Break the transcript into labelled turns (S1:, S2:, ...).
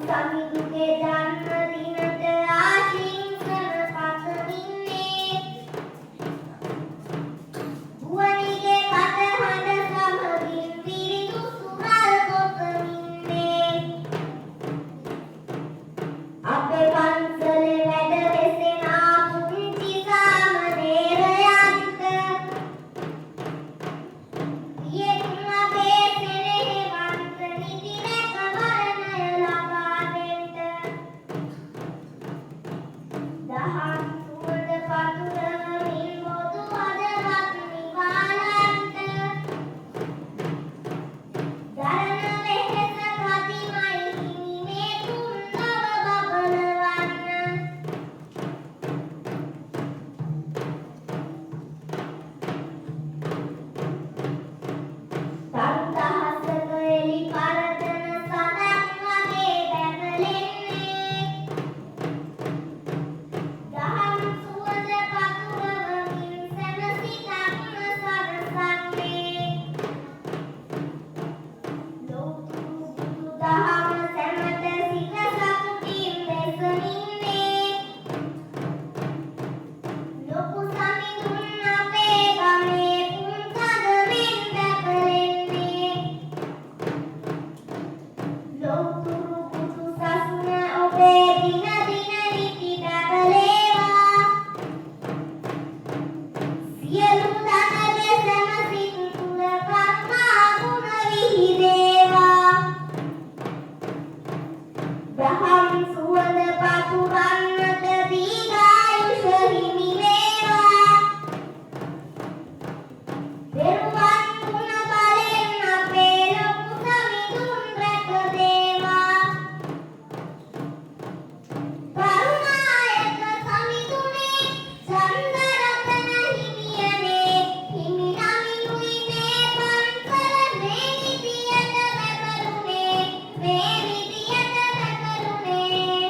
S1: සමිඳුගේ ජන්මදිනට ආශිංසන පතමින්නේ ගුවනිගේ කටහඬ සමගින් පිරිදු සුරල් ගොතමින්නේ අපේ පන්සලේ වැඩ වෙසෙන පුංචි සාමණේරයන්ට යෙතුම අපේ සෙනෙහවන්ත නිදි රැකවරණය ලබා දෙන්න දහම් සුවඳ පතුරවමින් බොදු හදවත් නිවාලන්ට දරන වෙහෙස කදිමයි හිමි මේ තුන් ලොව බබලවන්න තරු දහසක එලි පරදන සඳක් වගේ බැබලෙන්නේ දහම් සුවඳ පතුරවමින් සැනසිතක්ම සරසන්නේ ලෝතුරු බුදු දහම සැමට සිත සතුටින් වෙසමින්නේ ලොකු සමිඳුන් අපේ ගමේ පුන්කඳමින් දැකලෙන්නේ ලෝතුරු බුදු සසුන ඔබේ දින දින නිති බැබලේවා සියලු දනගේ සැමසින් තුල කරුණා ගුණ විහිදේවා දහම් සුවඳ පතුරන්නට දීර්ඝායුෂ හිමි වේවා දෙරුවන් ගුණ බලෙන් අපේ ලොකු සමිඳුන් රැක දේවා කරුණායක සමිඳුනේ චන්දරතන හිමියනේ හිමි නමිනුයි මේ පන්සල මේ විදියට බැබළුනේ මේ විදියට බැබළුනේ